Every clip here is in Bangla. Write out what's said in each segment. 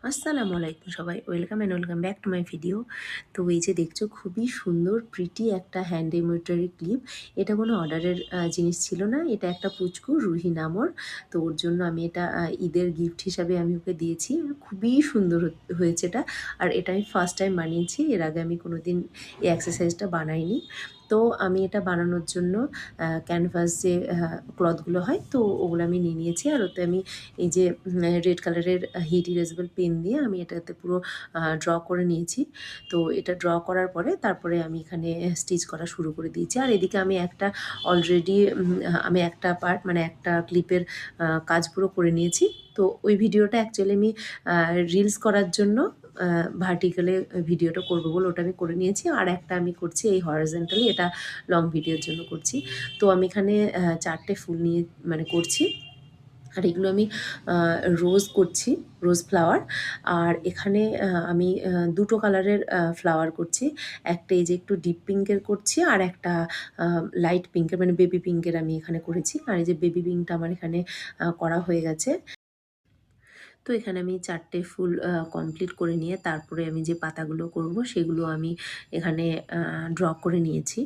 আসসালামু আলাইকুম সবাই, welcome back to my video. তো এই যে দেখছো, খুবই সুন্দর প্রিটি একটা হ্যান্ড এমব্রয়ডারি ক্লিপ। এটা কোনো অর্ডারের জিনিস ছিল না, এটা একটা পুচকু রুহি নামর। তো ওর জন্য আমি এটা ঈদের গিফট হিসাবে আমি ওকে দিয়েছি। খুবই সুন্দর হয়েছে এটা। আর এটা আমি ফার্স্ট টাইম বানিয়েছি, এর আগে আমি কোনোদিন এই এক্সারসাইজটা বানাইনি। তো আমি এটা বানানোর জন্য ক্যানভাস যে ক্লথগুলো হয়, তো ওগুলো আমি নিয়ে নিয়েছি। আর ওতে আমি এই যে রেড কালারের হিট ইরেজেবল পেন দিয়ে আমি এটাতে পুরো ড্র করে নিয়েছি। তো এটা ড্র করার পরে তারপরে আমি এখানে স্টিচ করা শুরু করে দিয়েছি। আর এদিকে আমি একটা অলরেডি আমি একটা পার্ট মানে একটা ক্লিপের কাজ পুরো করে নিয়েছি। তো ওই ভিডিওটা অ্যাকচুয়ালি আমি রিলস করার জন্য ভার্টিক্যালে ভিডিওটা করবো বলে ওটা আমি করে নিয়েছি। আর একটা আমি করছি এই হরিজন্টালি, এটা লং ভিডিওর জন্য করছি। তো আমি এখানে 4টে ফুল নিয়ে মানে করছি। আর এগুলো আমি রোজ করছি, রোজ ফ্লাওয়ার। আর এখানে আমি দুটো কালারের ফ্লাওয়ার করছি। একটা এই যে একটু ডিপ পিঙ্কের করছি, আর একটা লাইট পিঙ্কের মানে বেবি পিঙ্কের আমি এখানে করেছি। আর এই যে বেবি পিঙ্কটা আমার এখানে করা হয়ে গেছে। তো এখানে আমি 4টে ফুল কমপ্লিট করে নিয়ে তারপরে আমি যে পাতাগুলো করব সেগুলো আমি এখানে ড্র করে নিয়েছি।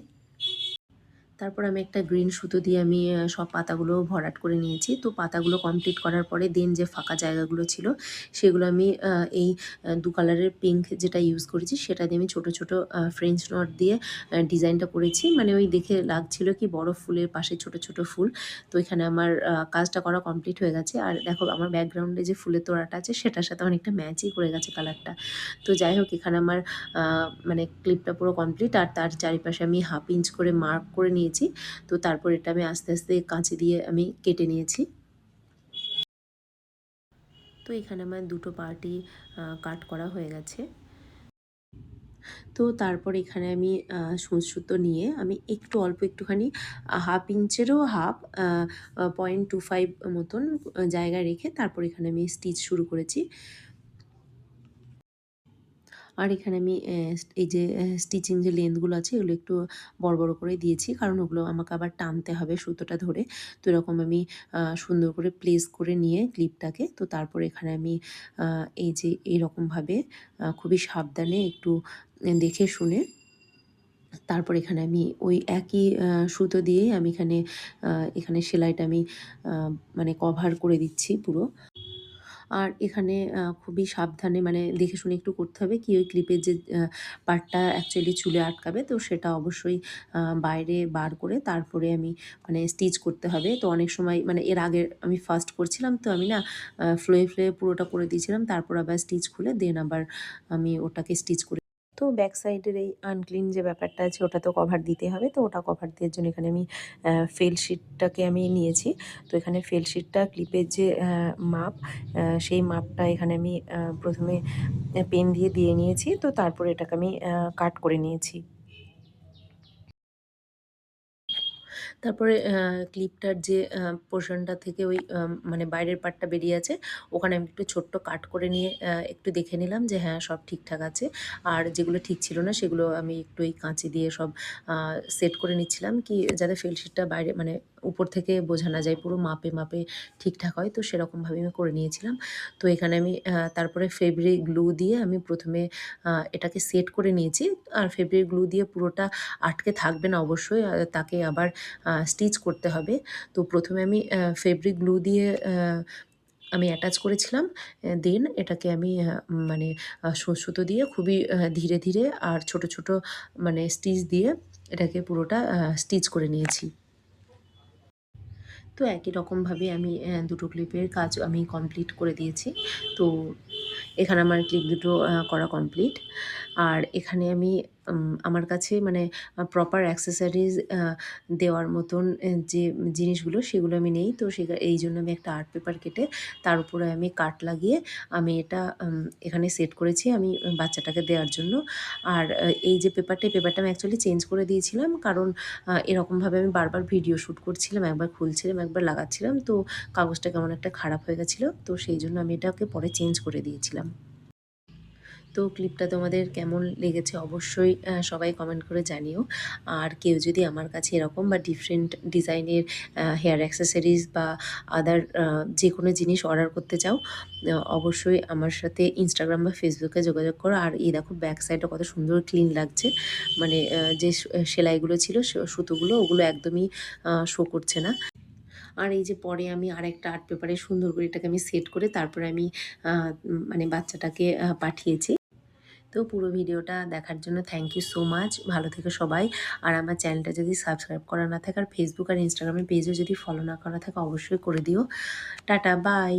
তারপর আমি একটা গ্রিন সুতো দিয়ে আমি সব পাতাগুলো ভরাট করে নিয়েছি। তো পাতাগুলো কমপ্লিট করার পরে দেন যে ফাঁকা জায়গাগুলো ছিল সেগুলো আমি এই 2 কালারের পিঙ্ক যেটা ইউজ করেছি সেটা দিয়ে আমি ছোট ছোট ফ্রেঞ্চ নট দিয়ে ডিজাইনটা করেছি। মানে ওই দেখে লাগছিল কি বড় ফুলের পাশে ছোট ছোট ফুল। তো এখানে আমার কাজটা করা কমপ্লিট হয়ে গেছে। আর দেখো আমার ব্যাকগ্রাউন্ডে যে ফুলের তোড়াটা আছে সেটার সাথে অনেকটা ম্যাচই করে গেছে কালারটা। তো যাই হোক, এখানে আমার মানে ক্লিপটা পুরো কমপ্লিট। আর তার চারিপাশে আমি 1/2 ইঞ্চ করে মার্ক করে নিয়েছি। তো তারপর এটা আমি আস্তে আস্তে কাঁচি দিয়ে আমি কেটে নিয়েছি। তো এখানে আমার দুটো পার্টই কাট করা হয়ে গেছে। তো তারপর এখানে আমি সূচ সুতো নিয়ে আমি একটু অল্প একটুখানি 1/2 ইঞ্চেরও হাফ 0.25 মতন জায়গায় রেখে তারপর এখানে আমি স্টিচ শুরু করেছি। আর এখানে আমি এই যে স্টিচিং যে লেন্থগুলো আছে এগুলো একটু বড় বড় করে দিয়েছি, কারণ ওগুলো আমাকে আবার টানতে হবে সুতোটা ধরে। তো এরকম আমি সুন্দর করে প্লেস করে নিয়ে ক্লিপটাকে, তো তারপর এখানে আমি এই যে এইরকমভাবে খুবই সাবধানে একটু দেখে শুনে তারপর এখানে আমি ওই একই সুতো দিয়েই আমি এখানে সেলাইটা আমি মানে কভার করে দিচ্ছি পুরো। আর এখানে খুবই সাবধানে মানে দেখে শুনে একটু করতে হবে কি ওই ক্লিপের যে পার্টটা অ্যাকচুয়ালি চুলে আটকাবে, তো সেটা অবশ্যই বাইরে বার করে তারপরে আমি মানে স্টিচ করতে হবে। তো অনেক সময় মানে এর আগে আমি ফার্স্ট করছিলাম, তো আমি না ফ্লোয়ে ফ্লোয়ে পুরোটা করে দিয়েছিলাম, তারপর আবার স্টিচ খুলে দেন আবার আমি ওটাকে স্টিচ করে। তো ব্যাক সাইডের এই আনক্লিন যে ব্যাপারটা আছে ওটা তো কভার দিতে হবে। তো ওটা কভার দেওয়ার জন্য এখানে আমি ফেল শিটটাকে আমি নিয়েছি। তো এখানে ফেল শিটটা ক্লিপের যে মাপ সেই মাপটা এখানে আমি প্রথমে পেন দিয়ে দিয়ে নিয়েছি। তো তারপরে এটাকে আমি কাট করে নিয়েছি। তারপরে ক্লিপটার যে পোরশনটা থেকে ওই মানে বাইরের পার্টটা বেরিয়ে আছে, ওখানে আমি একটু ছোট্ট কাট করে নিয়ে একটু দেখে নিলাম যে হ্যাঁ, সব ঠিকঠাক আছে। আর যেগুলো ঠিক ছিল না সেগুলো আমি একটু এই কাঁচি দিয়ে সব সেট করে নিচ্ছিলাম, কি যাতে ফেলশিটটা বাইরে মানে উপর থেকে বোঝা না যায়, পুরো মাপে মাপে ঠিকঠাক হয়। তো সেরকমভাবে আমি করে নিয়েছিলাম। তো এখানে আমি তারপরে ফেব্রিক গ্লু দিয়ে আমি প্রথমে এটাকে সেট করে নিয়েছি। আর ফেব্রিক গ্লু দিয়ে পুরোটা আটকে থাকবে না অবশ্যই, তাকে আবার স্টিচ করতে হবে। তো প্রথমে আমি ফেব্রিক গ্লু দিয়ে আমি অ্যাটাচ করেছিলাম। দেন এটাকে আমি মানে সুতো দিয়ে খুবই ধীরে ধীরে আর ছোট ছোট মানে স্টিচ দিয়ে এটাকে পুরোটা স্টিচ করে নিয়েছি। তো একই রকমভাবে আমি দুটো ক্লিপের কাজ আমি কমপ্লিট করে দিয়েছি। তো এখানে আমার ক্লিপ দুটো করা কমপ্লিট। আর এখানে আমি আমার কাছে মানে প্রপার অ্যাক্সেসরিজ দেওয়ার মতন যে জিনিসগুলো সেগুলো আমি নেই। তো এই জন্য আমি একটা আর্ট পেপার কেটে তার উপরে আমি কাট লাগিয়ে আমি এটা এখানে সেট করেছি আমি বাচ্চাটাকে দেওয়ার জন্য। আর এই যে পেপারটা আমি অ্যাকচুয়ালি চেঞ্জ করে দিয়েছিলাম, কারণ এরকমভাবে আমি বারবার ভিডিও শ্যুট করছিলাম, একবার খুলছিলাম একবার লাগাচ্ছিলাম, তো কাগজটা কেমন একটা খারাপ হয়ে গেছিলো। তো সেই জন্য আমি এটাকে পরে চেঞ্জ করে দিয়েছিলাম। তো ক্লিপটা তোমাদের কেমন লেগেছে অবশ্যই সবাই কমেন্ট করে জানিও। আর কেউ যদি আমার কাছে এরকম বা ডিফারেন্ট ডিজাইনের হেয়ার অ্যাক্সেসরিজ বা আদার যে কোনো জিনিস অর্ডার করতে চাও, অবশ্যই আমার সাথে ইনস্টাগ্রাম বা ফেসবুকে যোগাযোগ করো। আর এই দেখো ব্যাক সাইডটা কত সুন্দর ক্লিন লাগছে, মানে যে সেলাইগুলো ছিল সুতোগুলো ওগুলো একদমই শো করছে না। আর এই যে পরে আমি আরেকটা আর্ট পেপারে সুন্দর করে এটাকে আমি সেট করে তারপরে আমি মানে বাচ্চাটাকে পাঠিয়েছি। তো পুরো ভিডিওটা দেখার জন্য থ্যাংক ইউ সো মাচ। ভালো থেকো সবাই। আর আমার চ্যানেলটা যদি সাবস্ক্রাইব করা না থাকে আর ফেসবুক আর ইনস্টাগ্রামের পেজও যদি ফলো না করা থাকে অবশ্যই করে দিও। টাটা, বাই।